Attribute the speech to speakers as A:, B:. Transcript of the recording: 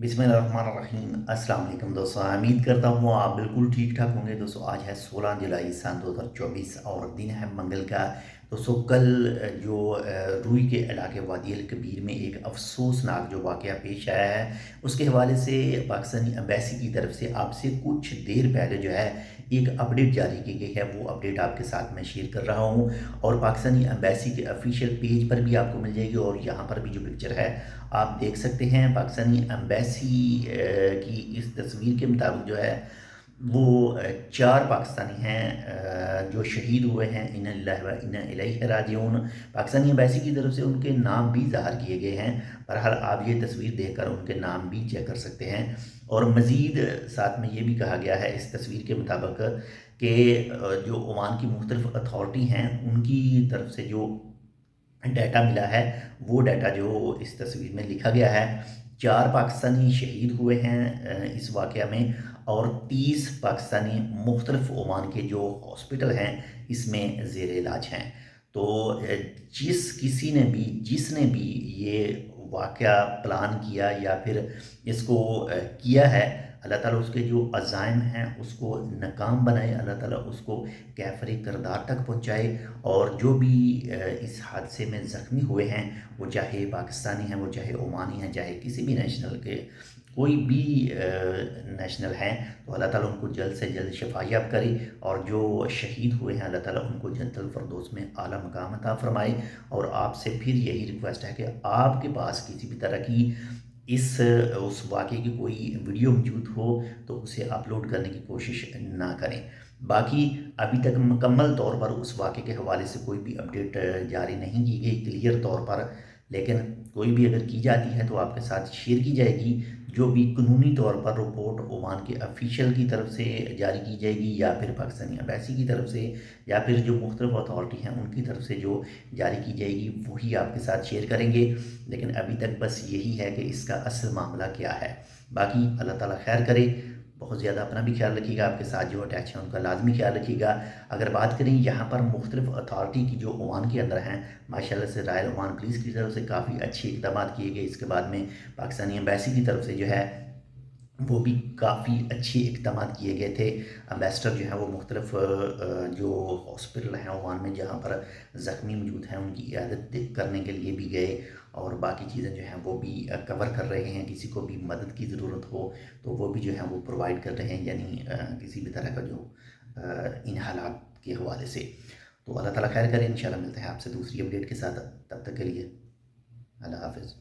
A: बिस्मिल्लाहिर्रहमानिर्रहीम। अस्सलाम वालेकुम दोस्तों, उम्मीद करता हूँ आप बिल्कुल ठीक ठाक होंगे। दोस्तों आज है 16 जुलाई सन 2024 और दिन है मंगल का। दोस्तों कल जो रूई के इलाके वादी अल कबीर में एक अफसोसनाक जो वाक़या पेश आया है, उसके हवाले से पाकिस्तानी एम्बेसी की तरफ से आपसे कुछ देर पहले जो है एक अपडेट जारी की गई है। वो अपडेट आपके साथ मैं शेयर कर रहा हूँ और पाकिस्तानी एम्बेसी के ऑफिशियल पेज पर भी आपको मिल जाएगी और यहाँ पर भी जो पिक्चर है आप देख सकते हैं। पाकिस्तानी एम्बेसी की इस तस्वीर के मुताबिक जो है वो 4 पाकिस्तानी हैं जो शहीद हुए हैं। इन्ना लिल्लाहि व इन्ना इलैहि राजिऊन। पाकिस्तानी एम्बेसी की तरफ से उनके नाम भी ज़ाहिर किए गए हैं। बहरहाल आप ये तस्वीर देखकर उनके नाम भी चेक कर सकते हैं। और मज़ीद साथ में ये भी कहा गया है इस तस्वीर के मुताबिक कि जो ओमान की मुख्तलिफ अथॉरिटी हैं उनकी तरफ से जो डाटा मिला है, वो डाटा जो इस तस्वीर में लिखा गया है। 4 पाकिस्तानी शहीद हुए हैं इस वाक़या में और 30 पाकिस्तानी मुख्तलिफ ओमान के जो हॉस्पिटल हैं इसमें ज़ेर इलाज हैं। तो जिसने भी ये वाक़या प्लान किया या फिर इसको किया है, अल्लाह ताला उसके जो अज़ाइम हैं उसको नाकाम बनाए, अल्लाह ताला उसको कैफ़र किरदार तक पहुँचाए। और जो भी इस हादसे में ज़ख्मी हुए हैं, वो चाहे पाकिस्तानी हैं, वो चाहे ओमानी हैं, चाहे किसी भी नेशनल के कोई भी नेशनल हैं, तो अल्लाह ताला उनको जल्द से जल्द शफ़ायाब करे। और जो शहीद हुए हैं अल्लाह ताला उनको जन्नतुल फ़िरदौस में आला मकाम अता फ़रमाए। और आपसे फिर यही रिक्वेस्ट है कि आपके पास किसी भी तरह की इस उस वाक़े की कोई वीडियो मौजूद हो तो उसे अपलोड करने की कोशिश ना करें। बाकी अभी तक मुकम्मल तौर पर उस वाक़े के हवाले से कोई भी अपडेट जारी नहीं की गई क्लियर तौर पर, लेकिन कोई भी अगर की जाती है तो आपके साथ शेयर की जाएगी। जो भी कानूनी तौर पर रिपोर्ट ओमान के ऑफिशियल की तरफ से जारी की जाएगी या फिर पाकिस्तानी एम्बेसी की तरफ से या फिर जो मुख्तलिफ अथॉरिटी हैं उनकी तरफ से जो जारी की जाएगी वही आपके साथ शेयर करेंगे। लेकिन अभी तक बस यही है कि इसका असल मामला क्या है। बाकी अल्लाह ताला खैर करे। बहुत ज़्यादा अपना भी ख्याल रखिएगा, आपके साथ जो अटैच हैं उनका लाजमी ख्याल रखिएगा। अगर बात करें यहाँ पर मुख्तलिफ अथॉरिटी की जो ओमान के अंदर हैं, माशाल्लाह से रॉयल ओमान पुलिस की तरफ से काफ़ी अच्छे इक़दाम किए गए। इसके बाद में पाकिस्तानी एम्बेसी की तरफ से जो है वो भी काफ़ी अच्छे इक़दाम किए गए थे। एम्बेसडर जो हैं वो मुख्तलिफ जो हॉस्पिटल हैं ओमान में जहाँ पर ज़ख्मी मौजूद हैं उनकी इयादत करने के लिए भी गए और बाकी चीज़ें जो हैं वो भी कवर कर रहे हैं। किसी को भी मदद की ज़रूरत हो तो वो भी जो है वो प्रोवाइड कर रहे हैं, यानी किसी भी तरह का जो इन हालात के हवाले से। तो अल्लाह ताला खैर करे। इंशाल्लाह मिलते हैं आपसे दूसरी अपडेट के साथ। तब तक के लिए अल्लाह हाफ़िज़।